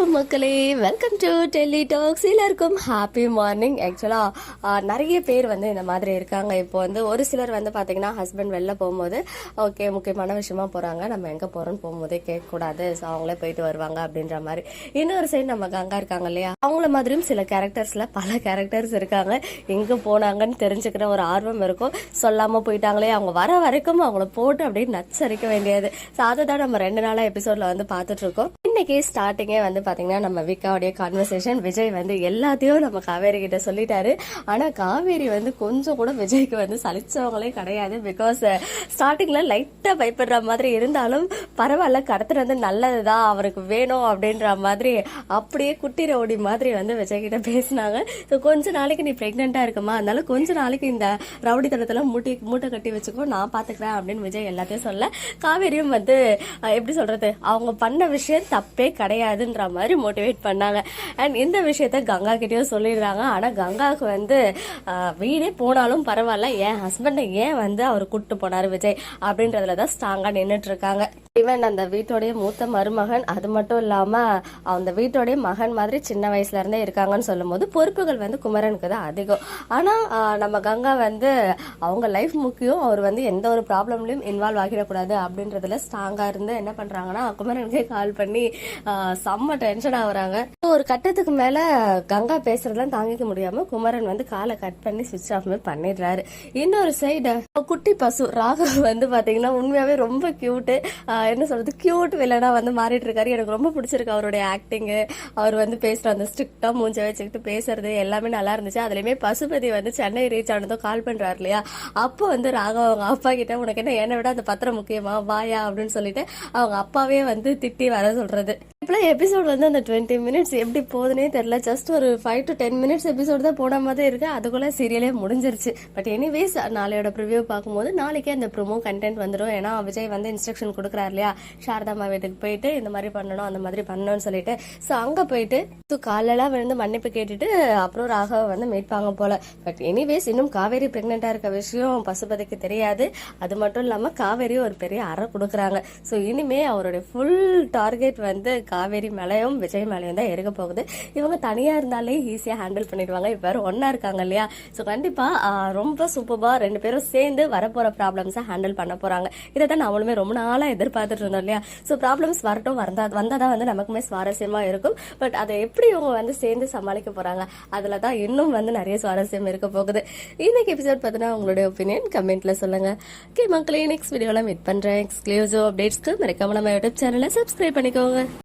வணக்கம் மக்களே, welcome to Delhi tax. எல்லாருக்கும் ஹாப்பி மார்னிங். ஆக்சுவலாக நிறைய பேர் வந்து இந்த மாதிரி இருக்காங்க. இப்போ வந்து ஒரு சிலர் வந்து பார்த்தீங்கன்னா ஹஸ்பண்ட் வெளில போகும்போது ஓகே முக்கியமான விஷயமா போகிறாங்க, நம்ம எங்கே போகிறோன்னு போகும்போதே கேட்கக்கூடாது, ஸோ அவங்களே போயிட்டு வருவாங்க அப்படின்ற மாதிரி. இன்னொரு சைடு நம்ம கங்கா இருக்காங்க இல்லையா, அவங்கள மாதிரியும் சில கேரக்டர்ஸில் பல கேரக்டர்ஸ் இருக்காங்க. எங்கே போனாங்கன்னு தெரிஞ்சுக்கிற ஒரு ஆர்வம் இருக்கும். சொல்லாமல் போயிட்டாங்களே, அவங்க வர வரைக்கும் அவங்கள போட்டு அப்படியே நச்சரிக்க வேண்டியது. ஸோ அதை தான் நம்ம 2 நாளாக எபிசோடில் வந்து பார்த்துட்டு இருக்கோம். இன்னைக்கு ஸ்டார்டிங்கே வந்து பாத்தீங்கன்னா நம்ம விக்காவுடைய கான்வர்சேஷன், விஜய் வந்து எல்லாத்தையும் நம்ம காவேரி கிட்ட சொல்லிட்டாரு. ஆனா காவேரி வந்து கொஞ்சம் கூட விஜய்க்கு வந்து சலிச்சவங்களே கிடையாது. பிகாஸ் ஸ்டார்டிங்ல லைட்டா பயப்படுற மாதிரி இருந்தாலும் பரவாயில்ல, கடத்துறது நல்லதுதான், அவருக்கு வேணும் அப்படின்ற மாதிரி அப்படியே குட்டி ரவுடி மாதிரி வந்து விஜய் கிட்ட பேசினாங்க. கொஞ்ச நாளைக்கு நீ பிரெக்னெண்டா இருக்குமா, அதனால கொஞ்ச நாளைக்கு இந்த ரவுடித்தனத்துல மூட்டை கட்டி வச்சுக்கோ, நான் பாத்துக்கிறேன் அப்படின்னு விஜய் எல்லாத்தையும் சொல்ல, காவேரியும் வந்து எப்படி சொல்றது, அவங்க பண்ண விஷயம் தப்பே கிடையாதுன்ற மாதிரி மோட்டிவேட் பண்ணாங்க. அண்ட் இந்த விஷயத்த கங்கா கிட்டயும் சொல்லிடுறாங்க. ஆனா கங்காவுக்கு வந்து வீடே போனாலும் பரவாயில்ல, என் ஹஸ்பண்டை ஏன் வந்து அவர் கூப்பிட்டு போனாரு விஜய் அப்படின்றதுலதான் ஸ்ட்ராங்கா நின்றுட்டு இருக்காங்க. ஈவன் அந்த வீட்டோடைய மூத்த மருமகன், அது மட்டும் இல்லாம அந்த வீட்டோடைய மகன் மாதிரி சின்ன வயசுல இருந்தே இருக்காங்கன்னு சொல்லும் போது பொறுப்புகள் வந்து குமரனுக்கு தான் அதிகம். ஆனா நம்ம கங்கா வந்து அவங்க லைஃப் முக்கியம், அவர் வந்து எந்த ஒரு ப்ராப்ளம்லயும் இன்வால்வ் ஆகிடக்கூடாது அப்படின்றதுல ஸ்ட்ராங்கா இருந்து என்ன பண்றாங்கன்னா குமரனுக்கே கால் பண்ணி செம்ம டென்ஷன் ஆகுறாங்க. ஒரு கட்டத்துக்கு மேல கங்கா பேசுறதுலாம் தாங்கிக்க முடியாம குமரன் வந்து காலை கட் பண்ணி சுவிட்ச் ஆஃப் பண்ணிடுறாரு. இன்னொரு சைடு குட்டி பசு ராகவ் வந்து பாத்தீங்கன்னா உண்மையாவே ரொம்ப கியூட், என்ன சொல்றது, கியூட் வில்லனா வந்து மாறிட்டு இருக்காரு. எனக்கு ரொம்ப பிடிச்சிருக்கு அவருடைய ஆக்டிங். அவர் வந்து பேசுற அந்த ஸ்ட்ரிக்டா மூஞ்ச வச்சுக்கிட்டு பேசுறது எல்லாமே நல்லா இருந்துச்சு. அதுலயுமே பசுபதி வந்து சென்னை ரீச் ஆனதும் கால் பண்றாரு இல்லையா, அப்போ வந்து ராகவ் அவங்க அப்பா கிட்ட உனக்கு என்ன, என்னை விட அந்த பத்திரம் முக்கியமா, வாயா அப்படின்னு சொல்லிட்டு அவங்க அப்பாவே வந்து திட்டி வர சொல்றது. இப்பெல்லாம் எபிசோட் வந்து அந்த 20 மினிட்ஸ் எப்படி போகுதுன்னே தெரியல. ஜஸ்ட் ஒரு 5 to 10 மினிட்ஸ் எபிசோட் தான் போன மாதிரி இருக்கு. அதுக்குள்ள சீரியலே முடிஞ்சிருச்சு. பட் எனிவேஸ் நாளையோட ப்ரிவியூ பார்க்கும்போது நாளைக்கே அந்த ப்ரோமோ கண்டென்ட் வந்துடும். ஏன்னா விஜய் வந்து இன்ஸ்ட்ரக்ஷன் கொடுக்குறாரு இல்லையா, சாரதாமா வீட்டுக்கு போயிட்டு இந்த மாதிரி பண்ணணும் அந்த மாதிரி பண்ணணும்னு சொல்லிட்டு. ஸோ அங்க போயிட்டு காலெல்லாம் வந்து மன்னிப்பு கேட்டுட்டு அப்புறம் ராகவ வந்து மீட்பாங்க போல. பட் எனிவேஸ் இன்னும் காவேரி பிரெக்னெண்டா இருக்க விஷயம் பசுபதிக்கு தெரியாது. அது மட்டும் இல்லாம காவேரி ஒரு பெரிய அறை கொடுக்குறாங்க. ஸோ இனிமே அவருடைய ஃபுல் டார்கெட் வந்து காவேரி மேலையும் விஜய் மேலையும் தான் இருக்க போகுது. இவங்க தனியா இருந்தாலே ஈஸியா ஹேண்டில் பண்ணிடுவாங்க. இப்ப வேற ஒன்னா இருக்காங்க இல்லையா, சோ கண்டிப்பா ரொம்ப சூப்பரா 2 பேரும் சேர்ந்து வரப்போற ப்ராப்ளம்ஸை ஹேண்டில் பண்ண போறாங்க. இதை தான் நம்மளுமே ரொம்ப நாளா எதிர்பார்த்துட்டு இருந்தோம் இல்லையா. சோ ப்ராப்ளம்ஸ் வரட்டும், வந்தாதான் வந்து நமக்குமே சுவாரஸ்யமா இருக்கும். பட் அதை எப்படி இவங்க வந்து சேர்ந்து சமாளிக்க போறாங்க, அதுலதான் இன்னும் வந்து நிறைய சுவாரஸ்யம் இருக்க போகுது. இன்னைக்கு எபிசோட் பார்த்தீங்கன்னா உங்களுடைய ஒப்பீனியன் கமெண்ட்ல சொல்லுங்க. ஓகே மக்களே, நெக்ஸ்ட் வீடியோல மீட் பண்றேன். எக்ஸ்க்ளூசிவ் அப்டேட்ஸ்க்கு மறக்காம நம்ம யூடியூப் சேனலை சப்ஸ்கிரைப் பண்ணிக்கோங்க.